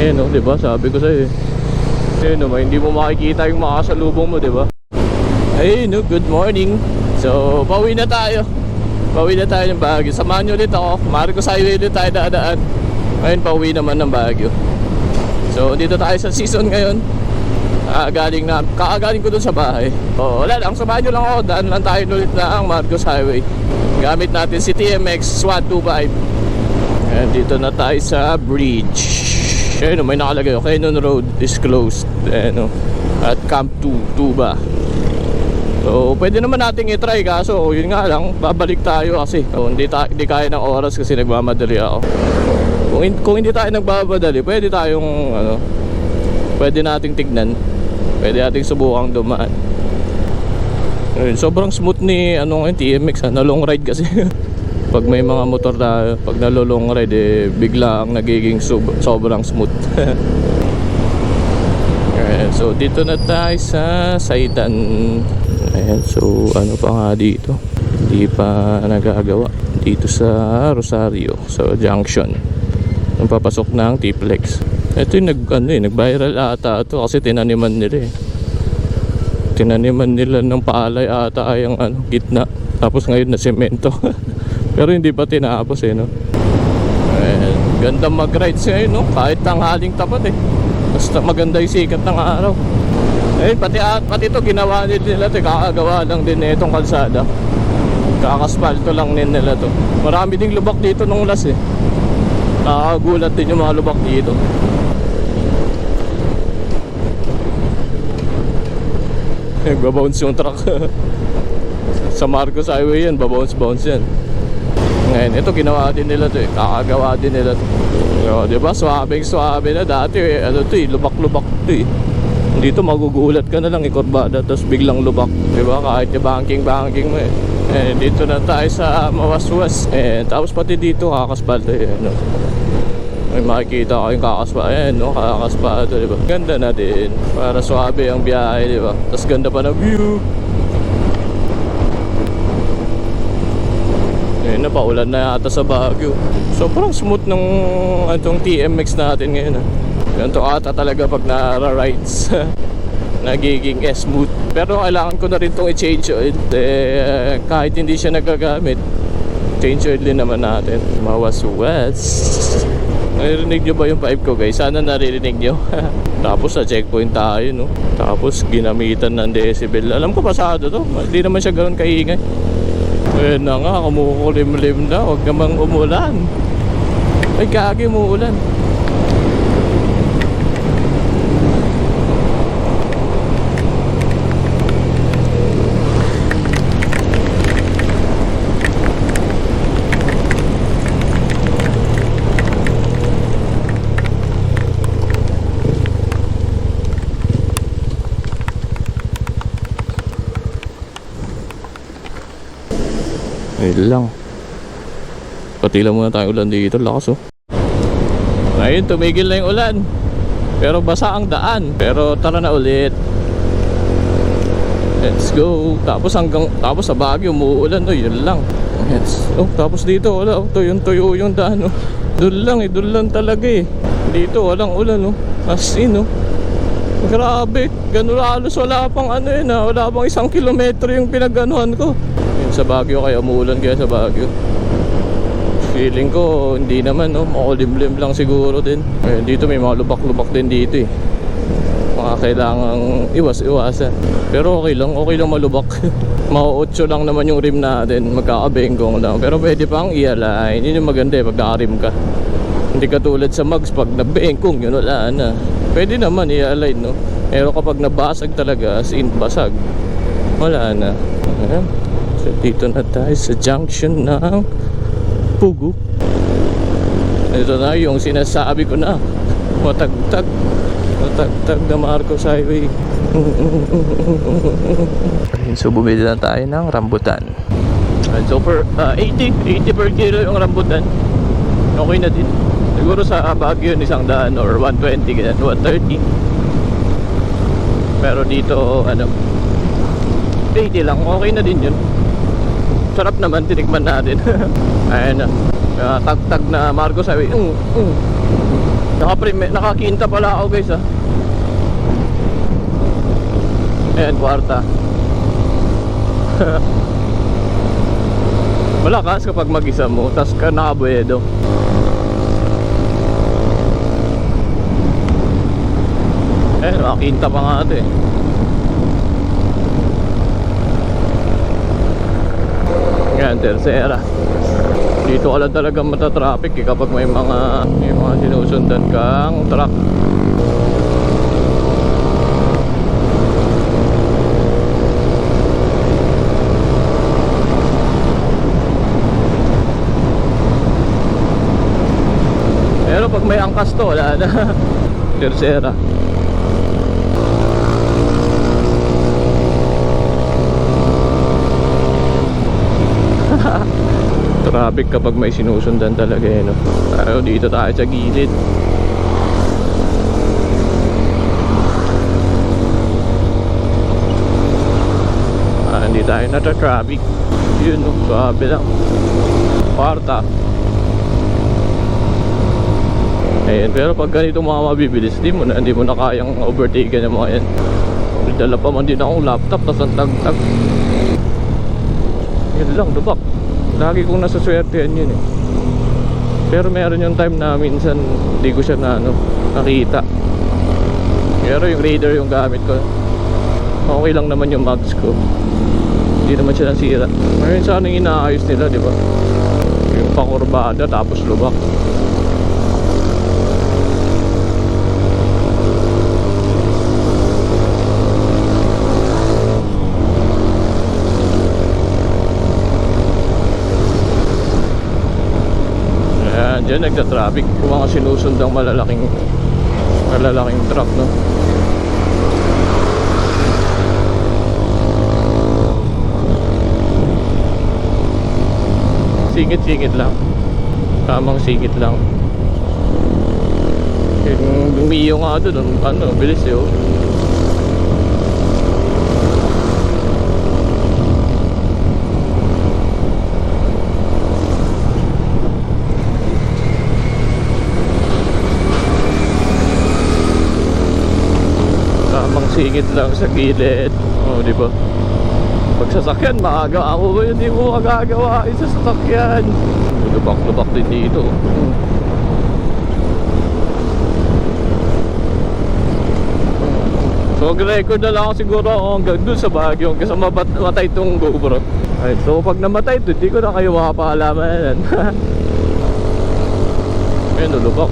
Eh no, 'di ba? Sabi ko sa'yo eh no, hindi mo makikita yung makasalubong mo, 'di ba? Hey no, good morning. So, pauwi na tayo. Pauwi na tayo ng Baguio. Samahan nyo ulit ako. Marcos Highway ulit tayo dadaan. Ngayon, pauwi naman ng Baguio. So, dito tayo sa season ngayon. Kakagaling ko dun sa bahay. Wala lang, samahan nyo lang ako. Daan lang tayo ulit na ang Marcos Highway. Gamit natin si TMX SWAT 25. And dito na tayo sa bridge. Ayun, may nakalagay. Cannon Road is closed. Ayun, at Camp 2, Tuba. So, pwede naman nating i-try, kaso yun nga lang, babalik tayo kasi hindi kaya ng oras kasi nagmamadali ako. Kung hindi tayo nagmamadali, pwede tayong pwede nating tignan. Pwede nating subukang dumaan. Ayun, sobrang smooth ni TMX na long ride kasi. Pag may mga motor na pag nalo-long ride bigla ang nagiging sobrang smooth. So dito na tayo sa Saitan. Ayan, so ano pa nga dito, hindi pa nagagawa dito sa Rosario, sa junction ang papasok ng T-Flex. Ito yung nag-viral ata ito kasi tinaniman nila tinaniman nila ng palay ata yung gitna, tapos ngayon na semento. Pero hindi pa tinapos no. Ayan, ganda mag-rides ngayon kahit tanghaling tapat basta maganda yung sikat ng araw. Eh, pati ito ginawa nila ito, kakagawa lang din itong kalsada. Kakaspalto lang nila to. Marami ding lubak dito nung last nakakagulat din yung mga lubak dito. Babounce yung truck. Sa Marcos Highway yan, babounce yan. Ngayon, ito ginawa din nila to kakagawa din nila to. Diba, suabe na dati lubak-lubak to dito magugulat ka na lang ikurbada tapos biglang lubak, diba? Kahit yung banking mo dito na tayo sa Mawaswas tapos pati dito kakaspalto may makikita ko yung kakaspalto kakaspalto, diba? Ganda na din para suabe ang biyahe, diba? Tapos ganda pa na view. Napaulan na yata sa Baguio. Sobrang smooth ng itong TMX natin ngayon ganito ata talaga pag nara-rides. Nagiging smooth. Pero kailangan ko na rin itong i-change oil kahit hindi siya nagagamit. Change oil din naman natin. Mawaswas. Naririnig nyo ba yung pipe ko, guys? Sana naririnig nyo. Tapos sa checkpoint tayo tapos ginamitan ng decibel. Alam ko pasado to, hindi naman siya ganoon kaingay. Ayun na nga, kumukulimlim na. Huwag namang umulan. Ay, kagi umuulan. Ayun lang. Patilan muna tayo ulan dito. Lakas Ayun, tumigil na yung ulan. Pero basa ang daan. Pero tara na ulit. Let's go. Tapos sa Baguio umuulan yun lang. Yes. Tapos dito wala. Tuyo yung daan Doon lang talaga Dito walang ulan As in Grabe. Ganun halos wala pang wala pang 1 kilometro yung pinaganuhan ko. Sa Baguio kaya umuulan kaya sa Baguio. Feeling ko hindi naman makulimlim lang siguro din. Dito may mga lubak-lubak din dito mga kailangang iwas-iwasan. Pero okay lang malubak. Mau-8 lang naman yung rim natin, magkakabengkong lang. Pero pwede pang i-align. Yun yung maganda pag naka-rim ka. Hindi katulad sa mags pag nabengkong yun wala na. Pwede naman i-align pero kapag nabasag talaga as in basag, wala na. So dito na tayo sa junction ng Pugu. Ito na yung sinasabi ko na matagtag na Marcos Highway. So bumili na tayo ng rambutan. So for 80 per kilo yung rambutan. Okay na din. Siguro sa Baguio 100 or 120 ganyan, 130. Pero dito 80 lang, okay na din yun. Sarap naman, tinikman natin. Ayan na, tagtag na Marcos Highway. Nakakinta pala ako guys, ha. Ayan, kwarta. Malakas kapag mag-isa mo, tas ka nakabuedo. Ayan, nakakinta pa nga ito, eh. Ayan, tercera. Dito ka lang talagang matatraffic, eh, kapag may mga sinusundan kang truck. Pero pag may angkas to, wala na. Tercera. Traffic kapag may sinusundan talaga, eh, no? Pero dito tayo sa gilid. Hindi tayo nata-traffic. Yun, no? Sabi lang. Kwarta. Ayan, pero pag ganito mga mabibilis, hindi mo na kayang overtake ng mga yan. Dala pa man din akong laptop, tas ang tag-tag. Yun lang, dubak. Lagi kong nasaswertehan yun, eh. Pero meron yung time na minsan hindi ko siya nakita. Pero yung radar yung gamit ko, okay lang naman yung mags ko. Hindi naman siya nasira. Ngayon sana yung inaayos nila, di ba? Yung pakurbada tapos lubak. Diyan nagta-traffic kung mga sinusundang malalaking truck, no? Singit-singit lang. Tamang singit lang. Yung umiyo nga doon, bilis, eh, oh. Singit lang sa gilid. Oh, di ba? Pag sasakyan, maaga ako ba yun? Hindi mo magagawa sa sasakyan. Lubak-lubak din dito. So, mag-record na lang ako siguro hanggang dun sa Baguio kasi matay itong GoPro. Alright, so pag namatay ito, hindi ko na kayo makapakalaman. Ayun, lubak.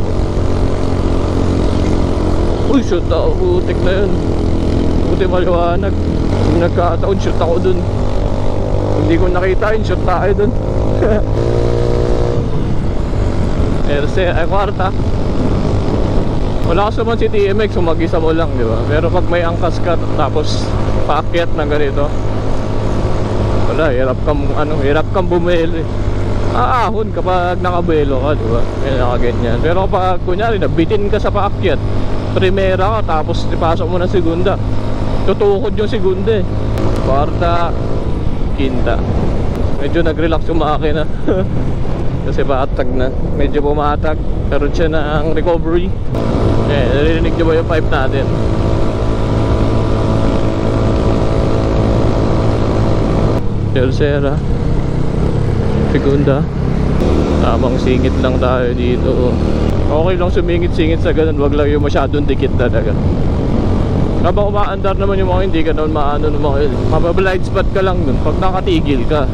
Uy, shoot ako. Putik na yun. Buti maliwanag. Kung nagkataon, shoot ako dun. Hindi ko nakita yun, shoot tayo dun. Kwarta. Wala ka naman si TMX, kung mag-isa mo lang, di ba? Pero pag may angkas ka, tapos paakyat na ganito, wala, hirap kang bumili. Aahon kapag nakabuelo ka, di ba? May nakaganyan. Pero kapag, kunyari, nabitin ka sa paakyat, primera ka, tapos ipasok mo ng segunda, tutukod yung segunda, eh. Kwarta, quinta. Medyo nag-relax yung makina. Kasi patag na. Medyo bumatag. Karoon siya ng recovery. Narinig nyo ba yung pipe natin? Tercera, segunda. Tamang singit lang tayo dito. Okay lang sumingit-singit sa ganun. Wag lang yung masyadong dikit talaga. Kapag umaandar naman yung mga hindi ka naman maano ng mga yun. Mabablind spot ka lang dun pag nakatigil ka.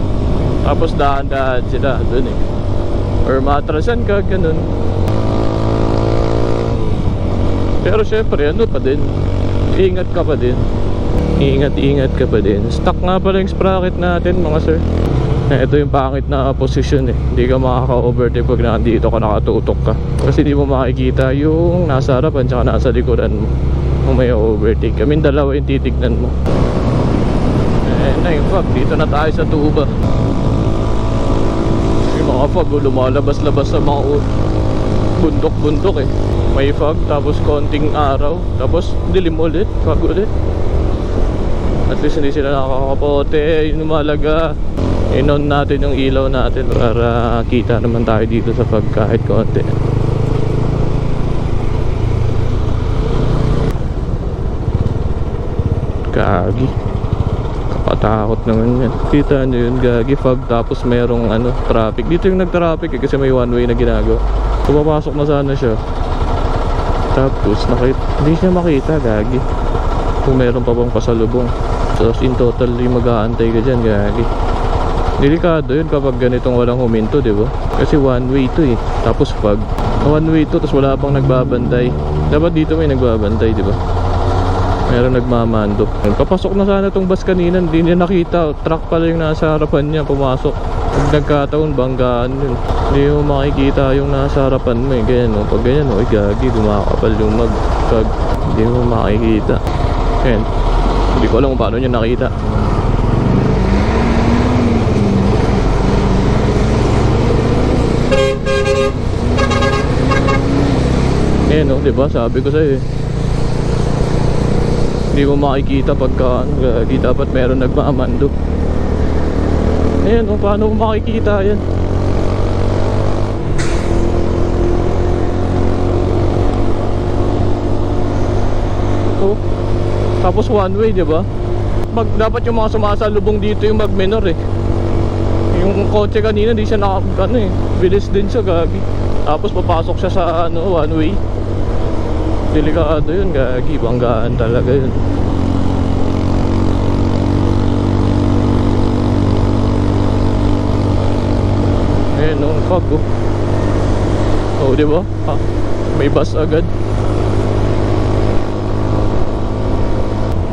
Tapos dahan-dahan sila dun, eh. Or matrasan ka, ganun. Pero syempre, pa din. Ingat ka pa din. Ingat ka pa din. Stuck nga pala yung sprocket natin, mga sir. Ito yung pangit na posisyon, eh. Hindi ka makaka-overtake pag nandito ka, nakatutok ka. Kasi hindi mo makikita yung nasa harapan tsaka nasa likuran mo kung may overtake. Kaming dalawa yung titignan mo. Na yung fog, dito na tayo sa tuba. Yung mga fog, lumalabas-labas sa mga bundok-bundok, eh. May fog, tapos konting araw, tapos dilim ulit, fog ulit. At least hindi sila nakakapote, yung lumalaga. In-on natin yung ilaw natin para kita naman tayo dito sa fog kahit konti. Gagi. Kapatakot naman yan. Kita nyo yun, gagi, fog, tapos merong traffic. Dito yung nag-traffic kasi may one way na ginagawa. Pumapasok na sana siya. Tapos hindi siya makita, gagi. Kung meron pa bang pasalubong. So in total, mag-aantay ka dyan, gagi. Delikado yun kapag ganitong walang huminto, diba? Kasi one way to eh. Tapos fog. One way to, tapos wala pang nagbabantay. Dapat dito may nagbabantay, diba? Meron nagmamando. Papasok na sana tong bus kanina, hindi niya nakita. Truck pala yung nasa harapan niya, pumasok. Pag nagkataon, banggaan yun. Hindi mo makikita yung nasa harapan mo eh. Ganyan, no? Pag ganyan, no? Ay, gagi, dumakapal yung mag-fog. Hindi mo makikita. Ganyan. Hindi ko alam kung paano niya nakita. Eh no, diba? Sabi ko sa'yo eh. Hindi mo makikita pagka dapat meron nagmamando. Ayan o, paano mo makikita yan? Oh, tapos one way, diba? Dapat yung mga sumasalubong dito yung mag-minor eh. Yung kotse kanina, di siya bilis din siya, gagi. Tapos papasok siya sa one way. Delikado yun, gagi, banggaan talaga yun. Ayan o, fog oh. Oh, diba? Ha? May bus agad.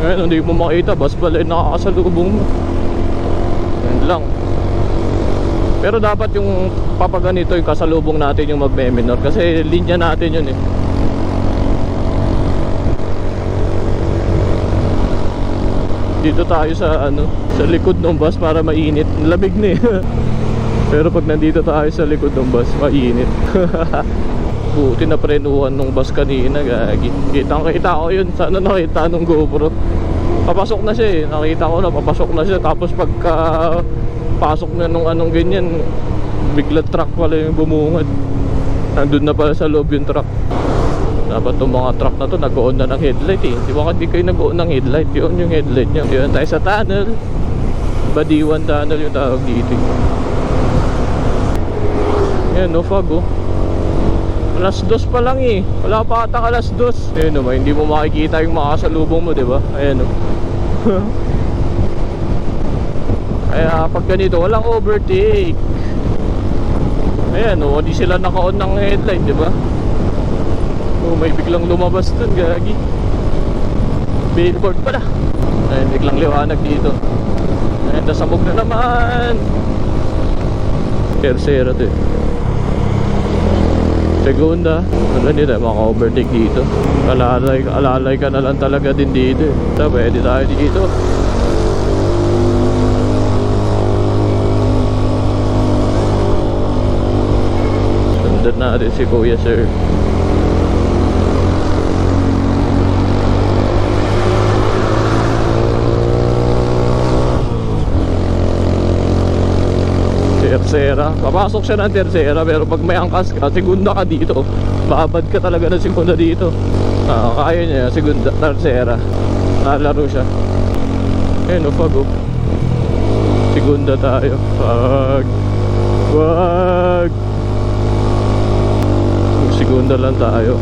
Ayan, hindi mo makita, bus pala yung nakakasalubong mo. Ayan lang. Pero dapat yung papaganito yung kasalubong natin yung magme-minor. Kasi linya natin yun eh. Dito tayo sa sa likod ng bus para mainit. Lamig na eh. Pero pag nandito tayo sa likod ng bus, mainit. Buti na prenuhan ng bus kanina, gagi. Kitang-kita ko yun. Sana nakita nung GoPro. Papasok na siya eh. Nakita ko na, papasok na siya. Tapos pagka pasok na nung ganyan, bigla truck pala yung bumungad. Nandun na pala sa loob yung truck. Dapat itong mga truck na to nag-on na ng headlight eh. Di ba hindi kayo nag-on ng headlight? Yun yung headlight niya. Yun tayo sa tunnel. Badiwan tunnel yung tawag dito. Yan no, fog oh. Alas 2 pa lang eh. Wala pa atang alas 2. Ayun naman, hindi mo makikita yung makasalubong mo, diba? Ayan oh. Kaya pag ganito, walang overtake. Ayan oh, hindi sila naka-on ng headlight, diba? Oh, may biglang lumabas dun, gagi. Billboard pala. Ayun, biglang liwanag dito. Ayun, nasabog na naman. Tercera to eh. Segunda. Wala nila, maka-overtake dito. Alalay ka na lang talaga din dito eh. So, pwede tayo dito. Sundan natin si Kuya Sir. Tercera, papasok siya ng tercera. Pero pag may angkas ka, segunda ka dito. Babad ka talaga ng segunda dito. Kaya niya, segunda, tercera. Nalaro siya. Ayun o, fog oh. Segunda tayo. Fog. Wag. Segunda lang tayo.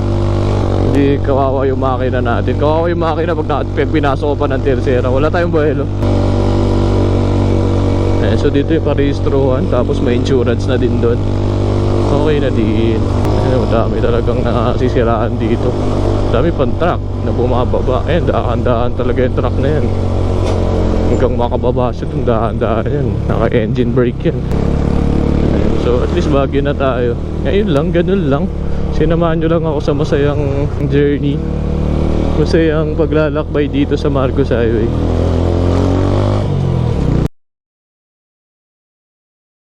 Hindi kawawa yung makina natin. Kawawa yung makina pag pinasok pa ng tercera. Wala tayong buhelo. So dito yung parehistrohan, tapos may insurance na din doon. Okay na din. Dami talagang nasisiraan dito. Dami pang truck na bumababa. Dahan-dahan talaga yung truck na yan. Hanggang makababa siya dun, dahan-dahan yan. Naka-engine brake yan. So at least Baguio na tayo. Ngayon lang, ganun lang. Sinamahan nyo lang ako sa masayang journey. Masayang paglalakbay dito sa Marcos Highway.